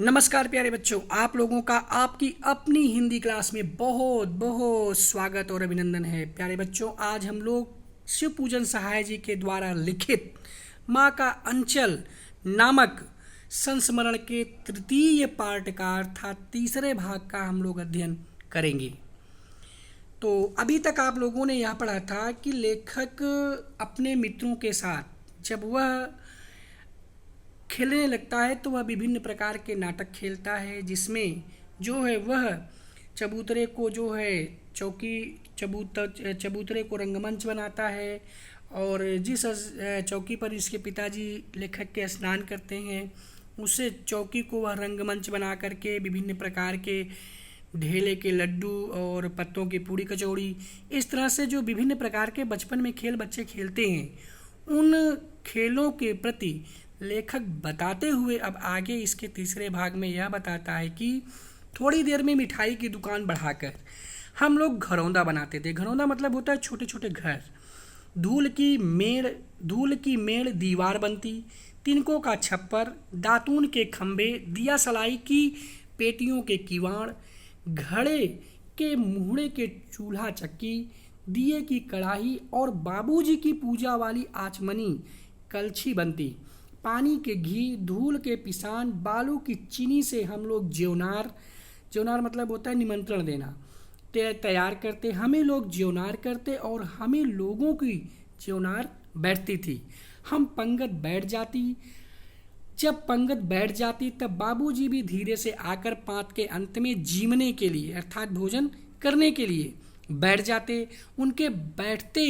नमस्कार प्यारे बच्चों, आप लोगों का आपकी अपनी हिंदी क्लास में बहुत बहुत स्वागत और अभिनंदन है। प्यारे बच्चों, आज हम लोग शिव पूजन सहाय जी के द्वारा लिखित माँ का अंचल नामक संस्मरण के तृतीय पार्ट का अर्थात तीसरे भाग का हम लोग अध्ययन करेंगे। तो अभी तक आप लोगों ने यह पढ़ा था कि लेखक अपने मित्रों के साथ जब वह खेलने लगता है तो वह विभिन्न प्रकार के नाटक खेलता है, जिसमें जो है वह चबूतरे को जो है चबूतरे को रंगमंच बनाता है और जिस चौकी पर इसके पिताजी लेखक के स्नान करते हैं उसे चौकी को वह रंगमंच बना करके विभिन्न प्रकार के ढेले के लड्डू और पत्तों की पूड़ी कचौड़ी, इस तरह से जो विभिन्न प्रकार के बचपन में खेल बच्चे खेलते हैं उन खेलों के प्रति लेखक बताते हुए अब आगे इसके तीसरे भाग में यह बताता है कि थोड़ी देर में मिठाई की दुकान बढ़ाकर हम लोग घरौंदा बनाते थे। घरौंदा मतलब होता है छोटे छोटे घर। धूल की मेड़ दीवार बनती, तिनकों का छप्पर, दातून के खंभे, दिया सलाई की पेटियों के किवाड़, घड़े के मुहड़े के चूल्हा चक्की, दिए की कढ़ाई और बाबूजी की पूजा वाली आचमनी कलछी बनती। पानी के घी, धूल के पिसान, बालू की चीनी से हम लोग ज्योनार मतलब होता है निमंत्रण देना, तैयार करते। हमें लोग ज्योनार करते और हमें लोगों की ज्योनार बैठती थी। हम पंगत बैठ जाती। जब पंगत बैठ जाती तब बाबूजी भी धीरे से आकर पांत के अंत में जीवने के लिए अर्थात भोजन करने के लिए बैठ जाते। उनके बैठते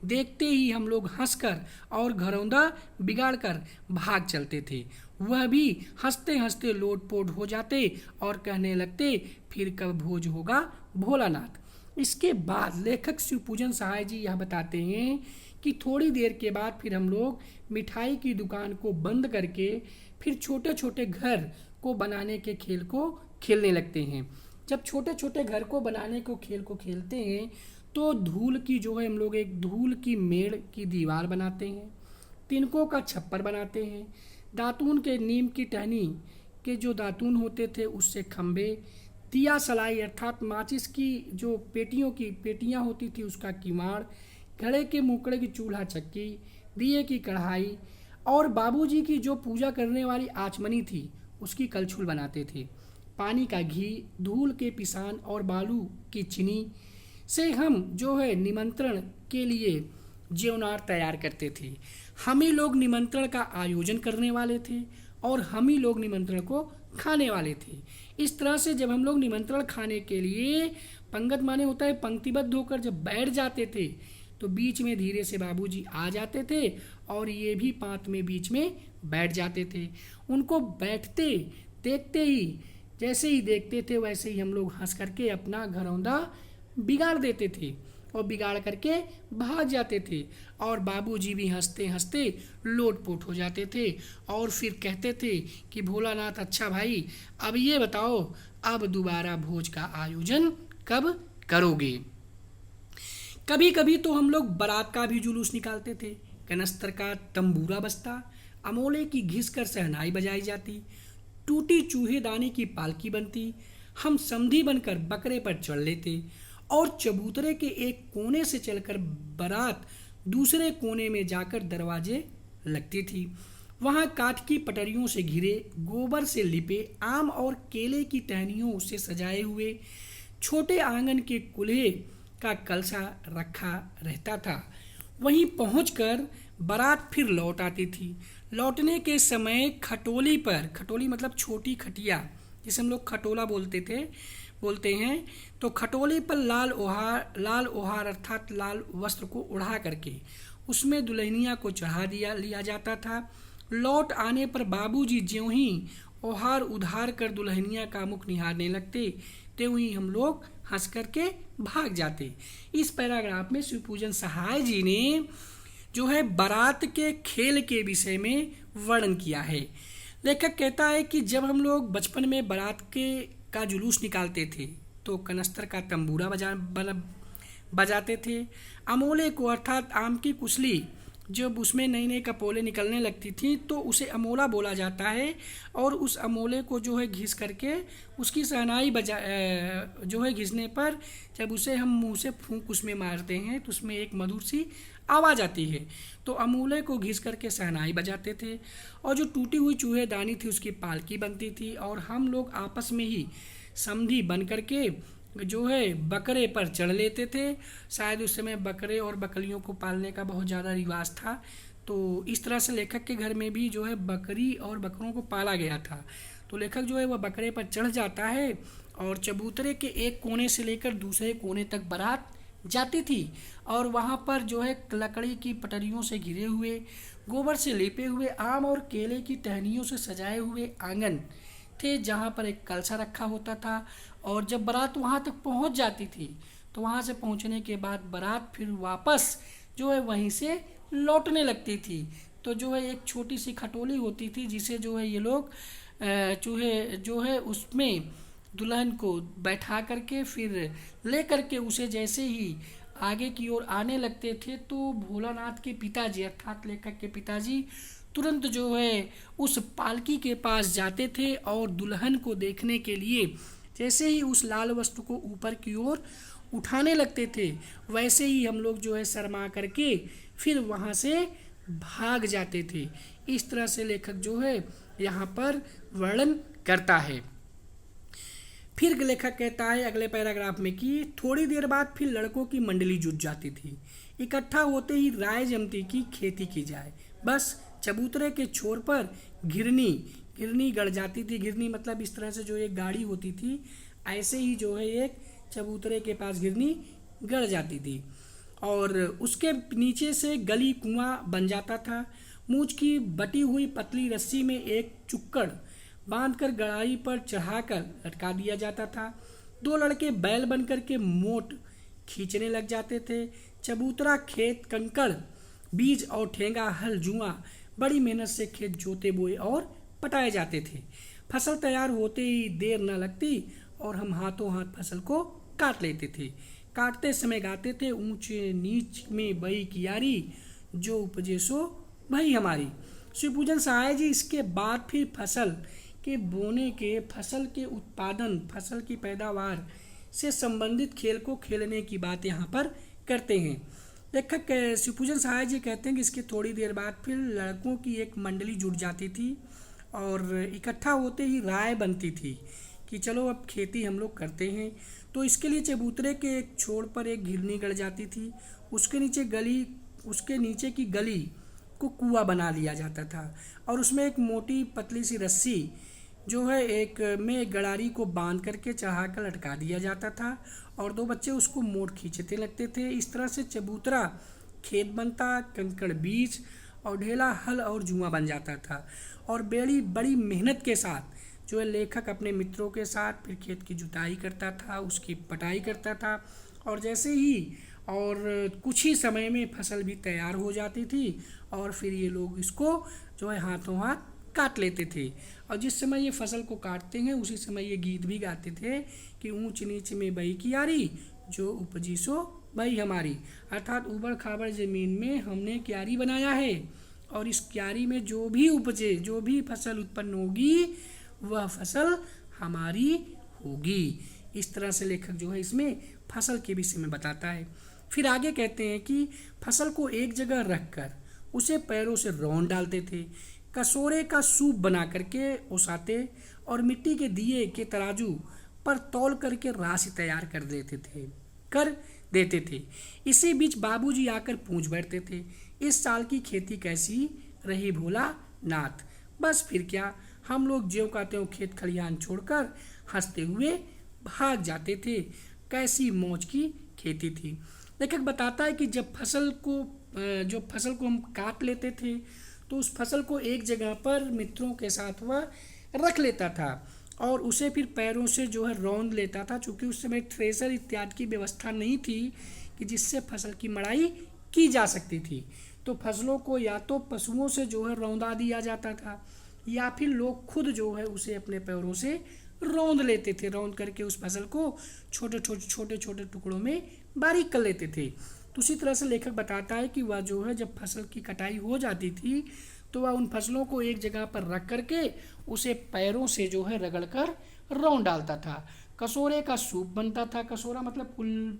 देखते ही हम लोग हंसकर और घरौंदा बिगाड़कर भाग चलते थे। वह भी हंसते हंसते लोटपोट हो जाते और कहने लगते, फिर कब भोज होगा भोलानाथ। इसके बाद लेखक शिव पूजन सहाय जी यह बताते हैं कि थोड़ी देर के बाद फिर हम लोग मिठाई की दुकान को बंद करके फिर छोटे छोटे घर को बनाने के खेल को खेलने लगते हैं। जब छोटे छोटे घर को बनाने को खेल को खेलते हैं तो धूल की जो है हम लोग एक धूल की मेड़ की दीवार बनाते हैं, तिनकों का छप्पर बनाते हैं, दातून के नीम की टहनी के जो दातून होते थे उससे खंभे, दिया सलाई अर्थात माचिस की जो पेटियां होती थी उसका किवाड़, घड़े के मुकड़े की चूल्हा चक्की, दिए की कढ़ाई और बाबूजी की जो पूजा करने वाली आचमनी थी उसकी कलछुल बनाते थे। पानी का घी, धूल के पिसान और बालू की चीनी से हम जो है निमंत्रण के लिए ज्योनार तैयार करते थे। हम ही लोग निमंत्रण का आयोजन करने वाले थे और हम ही लोग निमंत्रण को खाने वाले थे। इस तरह से जब हम लोग निमंत्रण खाने के लिए पंगत माने होता है पंक्तिबद्ध होकर जब बैठ जाते थे तो बीच में धीरे से बाबूजी आ जाते थे और ये भी पांत में बीच में बैठ जाते थे। उनको बैठते देखते ही जैसे ही देखते थे वैसे ही हम लोग हंस करके अपना घरौंदा बिगाड़ देते थे और बिगाड़ करके भाग जाते थे और बाबूजी भी हंसते हंसते लोटपोट हो जाते थे और फिर कहते थे कि भोलानाथ अच्छा भाई अब ये बताओ अब दोबारा भोज का आयोजन कब करोगे। कभी कभी तो हम लोग बारात का भी जुलूस निकालते थे। कनस्तर का तंबूरा बजता, अमोले की घिस कर सहनाई बजाई जाती, टूटी चूहेदानी की पालकी बनती, हम समधी बनकर बकरे पर चढ़ लेते और चबूतरे के एक कोने से चलकर बारात दूसरे कोने में जाकर दरवाजे लगती थी। वहाँ काठ की पटरियों से घिरे, गोबर से लिपे, आम और केले की टहनियों से सजाए हुए छोटे आंगन के कुल्हे का कलसा रखा रहता था। वहीं पहुंचकर बारात फिर लौट आती थी। लौटने के समय खटोली मतलब छोटी खटिया जिसे हम लोग खटोला बोलते हैं, तो खटोली पर लाल ओहार अर्थात लाल वस्त्र को उड़ा करके उसमें दुल्हनिया को चढ़ा लिया जाता था। लौट आने पर बाबूजी ज्यों ही ओहार उधार कर दुल्हनिया का मुख निहारने लगते त्यों ही हम लोग हंस करके भाग जाते। इस पैराग्राफ में शिव पूजन सहाय जी ने जो है बारात के खेल के विषय में वर्णन किया है। लेखक कहता है कि जब हम लोग बचपन में बारात का जुलूस निकालते थे तो कनस्तर का तंबूरा बजाते थे, अमोले को अर्थात आम की कुसली जब उसमें नई नई कपोलें निकलने लगती थी तो उसे अमोला बोला जाता है। और उस अमोले को जो है घिस करके उसकी शहनाई जो है घिसने पर जब उसे हम मुंह से फूंक उसमें मारते हैं तो उसमें एक मधुर सी आवाज़ आती है। तो अमोले को घिस करके शहनाई बजाते थे। और जो टूटी हुई चूहेदानी थी उसकी पालकी बनती थी। और हम लोग आपस में ही समधी बन करके जो है बकरे पर चढ़ लेते थे। शायद उस समय बकरे और बकरियों को पालने का बहुत ज़्यादा रिवाज था। तो इस तरह से लेखक के घर में भी जो है बकरी और बकरों को पाला गया था। तो लेखक जो है वह बकरे पर चढ़ जाता है और चबूतरे के एक कोने से लेकर दूसरे कोने तक बारात जाती थी। और वहाँ पर जो है लकड़ी की पटरियों से घिरे हुए, गोबर से लेपे हुए, आम और केले की टहनियों से सजाए हुए आंगन थे, जहाँ पर एक कलशा रखा होता था। और जब बारात वहाँ तक पहुँच जाती थी तो वहाँ से पहुँचने के बाद बारात फिर वापस जो है वहीं से लौटने लगती थी। तो जो है एक छोटी सी खटोली होती थी जिसे जो है ये लोग चूहे जो है उसमें दुल्हन को बैठा करके फिर ले करके उसे जैसे ही आगे की ओर आने लगते थे तो भोलानाथ के पिताजी अर्थात लेखक के पिताजी तुरंत जो है उस पालकी के पास जाते थे और दुल्हन को देखने के लिए जैसे ही उस लाल वस्तु को ऊपर की ओर उठाने लगते थे वैसे ही हम लोग जो है शर्मा करके फिर वहाँ से भाग जाते थे। इस तरह से लेखक जो है यहाँ पर वर्णन करता है। फिर लेखक कहता है अगले पैराग्राफ में कि थोड़ी देर बाद फिर लड़कों की मंडली जुट जाती थी। इकट्ठा होते ही राय जमती की खेती की जाए। बस चबूतरे के छोर पर घिरनी गड़ जाती थी। घिरनी मतलब इस तरह से जो एक गाड़ी होती थी, ऐसे ही जो है एक चबूतरे के पास घिरनी गड़ जाती थी। और उसके नीचे से गली कुआं बन जाता था। मूंछ की बटी हुई पतली रस्सी में एक चुक्कड़ बांधकर गड़ाई पर चढ़ाकर लटका दिया जाता था। दो लड़के बैल बनकर के मोट खींचने लग जाते थे। चबूतरा खेत कंकड़ बीज और ठेंगा हल जुआ बड़ी मेहनत से खेत जोते बोए और पटाए जाते थे। फसल तैयार होते ही देर न लगती और हम हाथों हाथ फसल को काट लेते थे। काटते समय गाते थे ऊंचे नीच में बई कियारी जो उपजे सो भई हमारी। शिवपूजन सहाय जी इसके बाद फिर फसल के बोने के, फसल के उत्पादन, फसल की पैदावार से संबंधित खेल को खेलने की बात यहाँ पर करते हैं। लेखक शिवपूजन सहाय जी कहते हैं कि इसके थोड़ी देर बाद फिर लड़कों की एक मंडली जुट जाती थी और इकट्ठा होते ही राय बनती थी कि चलो अब खेती हम लोग करते हैं। तो इसके लिए चबूतरे के एक छोर पर एक घिरनी गड़ जाती थी। उसके नीचे की गली को कुआं बना लिया जाता था और उसमें एक मोटी पतली सी रस्सी जो है एक में गड़ारी को बांध करके चढ़ाकर लटका दिया जाता था और दो बच्चे उसको मोड़ खींचते लगते थे। इस तरह से चबूतरा खेत बनता, कंकड़ बीज और ढेला हल और जुआ बन जाता था। और बड़ी मेहनत के साथ जो है लेखक अपने मित्रों के साथ फिर खेत की जुताई करता था, उसकी पटाई करता था और जैसे ही और कुछ ही समय में फसल भी तैयार हो जाती थी और फिर ये लोग इसको जो है हाथों हाथ काट लेते थे। और जिस समय ये फसल को काटते हैं उसी समय ये गीत भी गाते थे कि ऊंच नीच में बई कियारी जो उपजी सो भई हमारी, अर्थात ऊबड़ खाबड़ ज़मीन में हमने क्यारी बनाया है और इस क्यारी में जो भी उपजे, जो भी फसल उत्पन्न होगी वह फसल हमारी होगी। इस तरह से लेखक जो है इसमें फसल के विषय में बताता है। फिर आगे कहते हैं कि फसल को एक जगह रखकर उसे पैरों से रौंद डालते थे, कसोरे का सूप बना करके ओसाते और मिट्टी के दिए के तराजू पर तौल करके राशि तैयार कर देते थे। इसी बीच बाबूजी आकर पूछ बैठते थे, इस साल की खेती कैसी रही भोला नाथ? बस फिर क्या, हम लोग ज्यों का त्यों खेत खलिहान छोड़कर हंसते हुए भाग जाते थे। कैसी मौज की खेती थी। लेखक बताता है कि जब फसल को हम काट लेते थे तो उस फसल को एक जगह पर मित्रों के साथ वह रख लेता था और उसे फिर पैरों से जो है रौंद लेता था, चूँकि उस समय थ्रेसर इत्यादि की व्यवस्था नहीं थी कि जिससे फसल की मड़ाई की जा सकती थी। तो फसलों को या तो पशुओं से जो है रौंदा दिया जाता था या फिर लोग खुद जो है उसे अपने पैरों से रौंद लेते थे। रौंद करके उस फसल को छोटे छोटे टुकड़ों में बारीक कर लेते थे। तो उसी तरह से लेखक बताता है कि वह जो है जब फसल की कटाई हो जाती थी तो वह उन फसलों को एक जगह पर रख करके उसे पैरों से जो है रगड़ कर रौंद डालता था। कसोरे का सूप बनता था। कसोरा मतलब कुल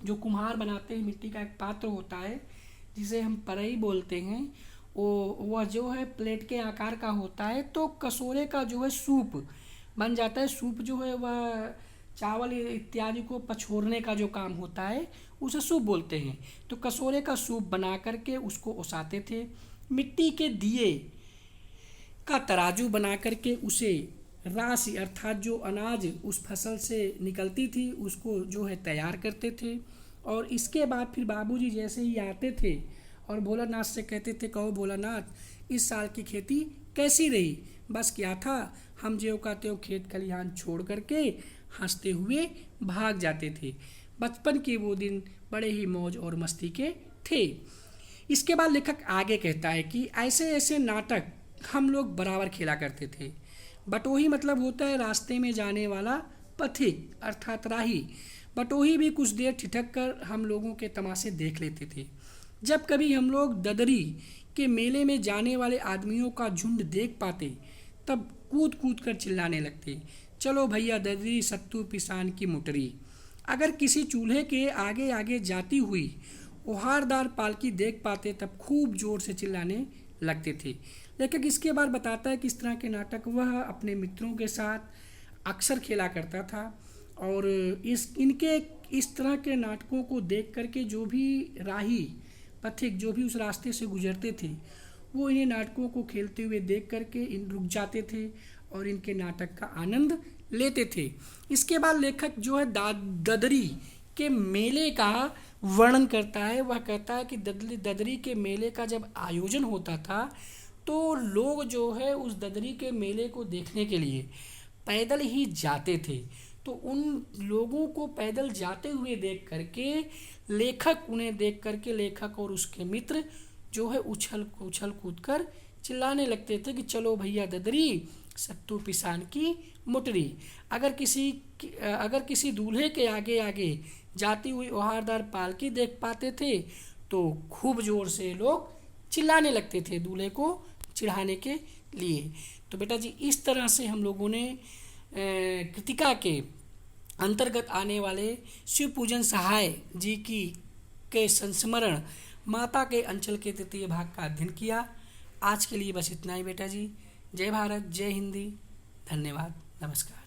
जो कुम्हार बनाते हैं, मिट्टी का एक पात्र होता है जिसे हम परई बोलते हैं, वो वह जो है प्लेट के आकार का होता है। तो कसोरे का जो है सूप बन जाता है। सूप जो है वह चावल इत्यादि को पछोरने का जो काम होता है उसे सूप बोलते हैं। तो कसोरे का सूप बना करके उसको ओसाते थे। मिट्टी के दिए का तराजू बना करके उसे राशि अर्थात जो अनाज उस फसल से निकलती थी उसको जो है तैयार करते थे। और इसके बाद फिर बाबूजी जैसे ही आते थे और भोलानाथ से कहते थे, कहो भोलानाथ इस साल की खेती कैसी रही। बस क्या था, हम ज्यों का त्यों खेत खलिहान छोड़ करके हंसते हुए भाग जाते थे। बचपन के वो दिन बड़े ही मौज और मस्ती के थे। इसके बाद लेखक आगे कहता है कि ऐसे ऐसे नाटक हम लोग बराबर खेला करते थे। बटोही मतलब होता है रास्ते में जाने वाला पथिक अर्थात राही। बटोही भी कुछ देर ठिठक कर हम लोगों के तमाशे देख लेते थे। जब कभी हम लोग ददरी के मेले में जाने वाले आदमियों का झुंड देख पाते तब कूद कूद कर चिल्लाने लगते, चलो भैया ददरी सत्तू पिसान की मुटरी। अगर किसी चूल्हे के आगे आगे जाती हुई ओहारदार पालकी देख पाते तब खूब जोर से चिल्लाने लगते थे। लेखक इसके बाद बताता है कि इस तरह के नाटक वह अपने मित्रों के साथ अक्सर खेला करता था। और इनके इस तरह के नाटकों को देख करके जो भी राही पथिक जो भी उस रास्ते से गुजरते थे वो इन्हें नाटकों को खेलते हुए देख करके इन रुक जाते थे और इनके नाटक का आनंद लेते थे। इसके बाद लेखक जो है ददरी के मेले का वर्णन करता है। वह कहता है कि ददरी के मेले का जब आयोजन होता था तो लोग जो है उस ददरी के मेले को देखने के लिए पैदल ही जाते थे। तो उन लोगों को पैदल जाते हुए देख करके लेखक और उसके मित्र जो है उछल कूद कर चिल्लाने लगते थे कि चलो भैया ददरी सत्तू पिसान की मुटरी। अगर किसी दूल्हे के आगे आगे जाती हुई ओहारदार पालकी देख पाते थे तो खूब जोर से लोग चिल्लाने लगते थे दूल्हे को चिढ़ाने के लिए। तो बेटा जी इस तरह से हम लोगों ने कृतिका के अंतर्गत आने वाले शिव पूजन सहाय जी के संस्मरण माता के अंचल के तृतीय भाग का अध्ययन किया। आज के लिए बस इतना ही बेटा जी। जय भारत, जय हिंदी, धन्यवाद, नमस्कार।